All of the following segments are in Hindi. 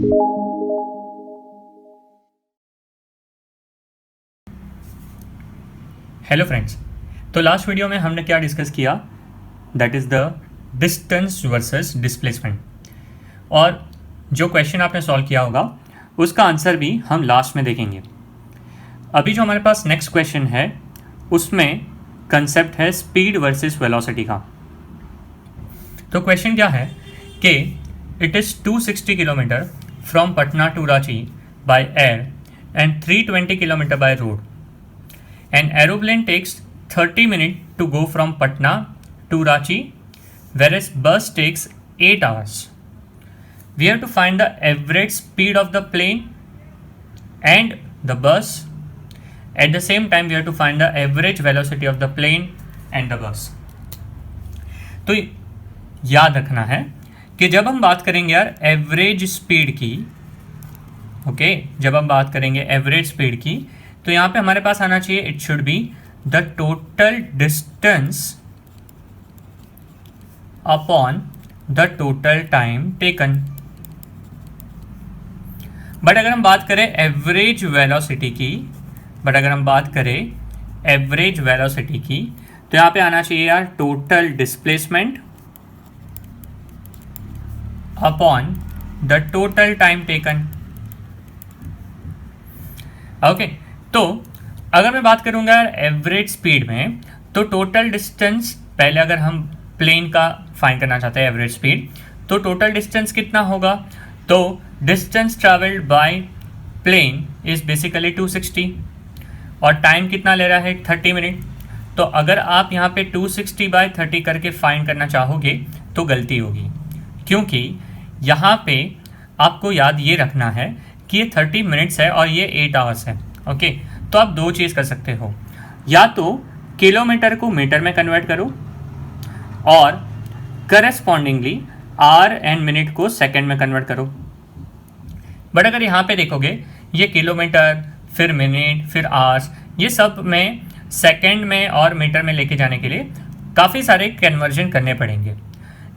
हेलो फ्रेंड्स, तो लास्ट वीडियो में हमने क्या डिस्कस किया, that is the distance versus displacement. और जो क्वेश्चन आपने सॉल्व किया होगा उसका आंसर भी हम लास्ट में देखेंगे। अभी जो हमारे पास नेक्स्ट क्वेश्चन है उसमें कंसेप्ट है स्पीड वर्सेस वेलोसिटी का। तो क्वेश्चन क्या है कि it is 260 kilometre from Patna to Ranchi by air and 320 kilometre by road. An aeroplane takes 30 minutes to go from Patna to Ranchi, whereas bus takes 8 hours. We have to find the average speed of the plane and the bus. At the same time, we have to find the average velocity of the plane and the bus. तो याद रखना है कि जब हम बात करेंगे यार एवरेज स्पीड की, ओके, जब हम बात करेंगे एवरेज स्पीड की, तो यहाँ पे हमारे पास आना चाहिए it should be the total distance upon the total time taken. But अगर हम बात करें एवरेज वेलोसिटी की, तो यहाँ पे आना चाहिए यार total displacement upon the total time taken. Okay, तो अगर मैं बात करूंगा एवरेज स्पीड में, तो टोटल डिस्टेंस, पहले अगर हम प्लेन का फाइंड करना चाहते हैं एवरेज स्पीड, तो टोटल डिस्टेंस कितना होगा, तो distance travelled by plane is basically 260 और टाइम कितना ले रहा है 30 मिनट। तो अगर आप यहाँ पे 260/30 करके फाइंड करना चाहोगे तो गलती होगी, क्योंकि यहाँ पे आपको याद ये रखना है कि ये 30 मिनट्स है और ये 8 आवर्स है। ओके, तो आप दो चीज़ कर सकते हो, या तो किलोमीटर को मीटर में कन्वर्ट करो और करस्पॉन्डिंगली आवर एंड मिनट को सेकंड में कन्वर्ट करो। बट अगर यहाँ पे देखोगे ये किलोमीटर, फिर मिनट, फिर आवर्स, ये सब में सेकंड में और मीटर में लेके जाने के लिए काफ़ी सारे कन्वर्जन करने पड़ेंगे।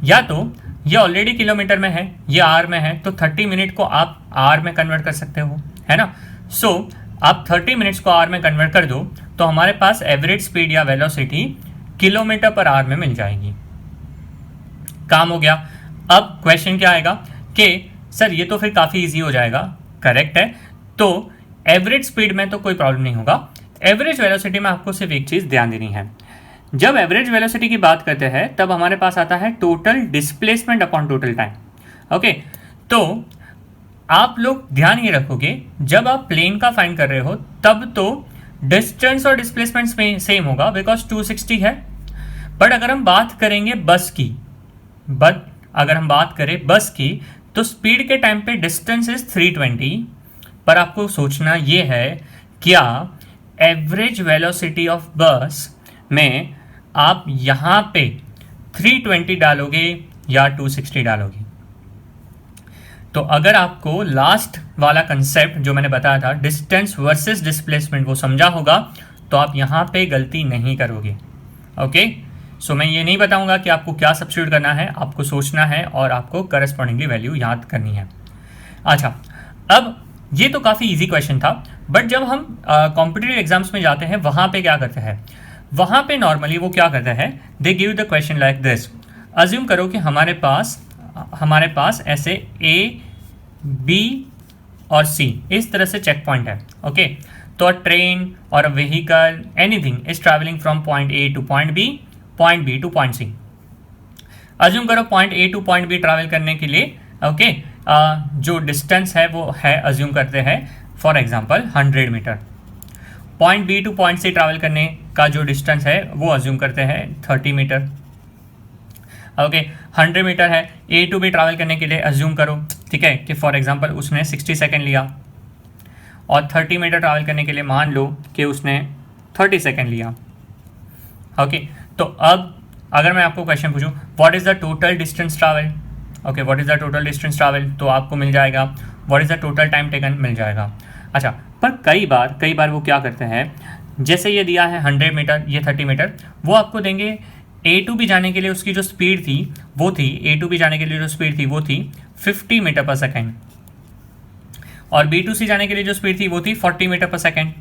या तो ये ऑलरेडी किलोमीटर में है, ये आवर में है, तो 30 मिनट को आप आवर में कन्वर्ट कर सकते हो, है ना। सो आप 30 मिनट्स को आवर में कन्वर्ट कर दो तो हमारे पास एवरेज स्पीड या वेलोसिटी किलोमीटर पर आवर में मिल जाएगी। काम हो गया। अब क्वेश्चन क्या आएगा कि सर ये तो फिर काफ़ी इजी हो जाएगा, करेक्ट है। तो एवरेज स्पीड में तो कोई प्रॉब्लम नहीं होगा, एवरेज वेलोसिटी में आपको सिर्फ एक चीज़ ध्यान देनी है। जब एवरेज वेलोसिटी की बात करते हैं तब हमारे पास आता है total displacement upon total time. Okay, तो आप लोग ध्यान ये रखोगे जब आप प्लेन का फाइंड कर रहे हो तब तो डिस्टेंस और डिस्प्लेसमेंट सेम होगा बिकॉज 260 है। बट अगर हम बात करेंगे बस की, तो स्पीड के टाइम पे डिस्टेंस इज 320, पर आपको सोचना ये है क्या एवरेज वेलोसिटी ऑफ बस में आप यहाँ पे 320 डालोगे या 260 डालोगे। तो अगर आपको लास्ट वाला कंसेप्ट जो मैंने बताया था डिस्टेंस वर्सेस डिस्प्लेसमेंट वो समझा होगा तो आप यहाँ पे गलती नहीं करोगे। ओके, सो मैं ये नहीं बताऊंगा कि आपको क्या सब्स्टिट्यूट करना है, आपको सोचना है और आपको करस्पॉन्डिंगली वैल्यू याद करनी है। अच्छा, अब ये तो काफ़ी इजी क्वेश्चन था, बट जब हम कॉम्पिटिटिव एग्जाम्स में जाते हैं वहाँ पे क्या करते हैं, वहाँ पे नॉर्मली वो क्या करते हैं, they give the question like this. Assume करो कि हमारे पास ऐसे ए, बी और सी इस तरह से चेक पॉइंट है। ओके, तो ट्रेन और vehicle anything is travelling from point A to point B to point C. Assume करो point A to point B travel करने के लिए ओके जो डिस्टेंस है वो है, अज्यूम करते हैं for example 100 metre. Point B to point C travel करने का जो डिस्टेंस है वो अज्यूम करते हैं 30 मीटर। ओके, 100 मीटर है। ए टू बी ट्रैवल करने के लिए अज्यूम करो, ठीक है, कि फॉर एग्जांपल उसने 60 सेकेंड लिया, और 30 मीटर ट्रैवल करने के लिए मान लो कि उसने 30 सेकेंड लिया। ओके, तो अब अगर मैं आपको क्वेश्चन पूछूं what is the total distance travel, okay, what is the total distance travel, तो आपको मिल जाएगा what is the total time taken, मिल जाएगा। अच्छा, पर कई बार वो क्या करते हैं, जैसे ये दिया है 100 मीटर, ये 30 मीटर, वो आपको देंगे ए टू बी जाने के लिए उसकी जो स्पीड थी वो थी, ए टू बी जाने के लिए जो स्पीड थी वो थी 50 मीटर पर सेकेंड। और बी टू सी जाने के लिए जो स्पीड थी वो थी 40 मीटर पर सेकेंड।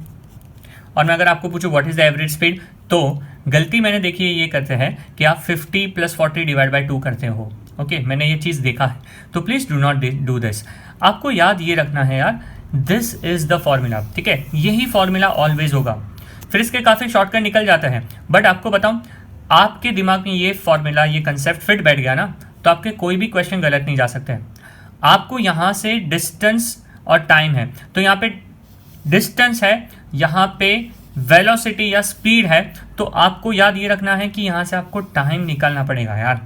और मैं अगर आपको पूछूं what is the average speed, तो गलती मैंने देखी है ये करते हैं कि आप 50 + 40 डिवाइड बाई 2 करते हो। ओके मैंने ये चीज़ देखा है, तो please do not do this. आपको याद ये रखना है यार, दिस इज द फॉर्मूला, ठीक है, यही फॉर्मूला ऑलवेज होगा। फिर इसके काफ़ी शॉर्टकट निकल जाते हैं, बट आपको बताऊं, आपके दिमाग में ये फॉर्मूला, ये कंसेप्ट फिट बैठ गया ना, तो आपके कोई भी क्वेश्चन गलत नहीं जा सकते। आपको यहाँ से डिस्टेंस और टाइम है, तो यहाँ पे डिस्टेंस है, यहाँ पे वेलोसिटी या स्पीड है, तो आपको याद ये रखना है कि यहाँ से आपको टाइम निकालना पड़ेगा यार,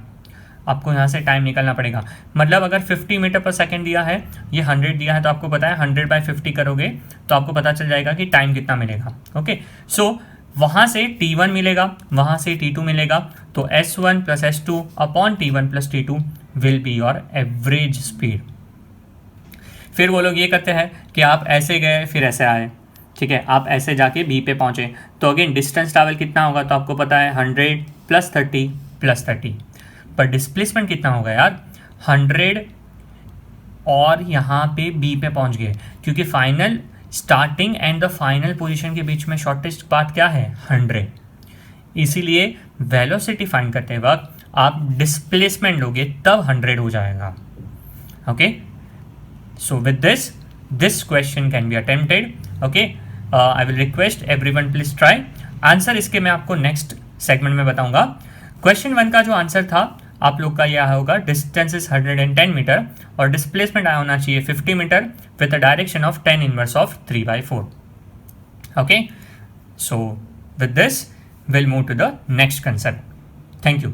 आपको यहाँ से टाइम निकालना पड़ेगा। मतलब अगर 50 मीटर पर सेकेंड दिया है, ये 100 दिया है, तो आपको पता है 100/50 करोगे तो आपको पता चल जाएगा कि टाइम कितना मिलेगा। ओके सो वहाँ से T1 मिलेगा, वहाँ से T2 मिलेगा, तो S1 + S2 upon T1 + T2 will be your average speed. फिर वो लोग ये करते हैं कि आप ऐसे गए फिर ऐसे आए, ठीक है, आप ऐसे जाके बी पे पहुँचे, तो अगेन डिस्टेंस ट्रैवल कितना होगा, तो आपको पता है 100 + 30 + 30, पर डिस्प्लेसमेंट कितना होगा यार, 100 और यहाँ पे बी पे पहुँच गए, क्योंकि final starting and the final position के बीच में शॉर्टेस्ट पाथ क्या है, 100। इसीलिए वेलोसिटी फाइंड करते वक्त आप डिस्प्लेसमेंट लोगे तब 100 हो जाएगा। Okay so with this question can be attempted. Okay I will request everyone please try. Answer इसके मैं आपको नेक्स्ट सेगमेंट में बताऊंगा। क्वेश्चन 1 का जो आंसर था आप लोग का यह होगा, डिस्टेंस इज 110 मीटर और डिस्प्लेसमेंट आया होना चाहिए 50 metre with a direction of 10 inverse of 3/4। Okay so with this will move to the next concept. Thank you.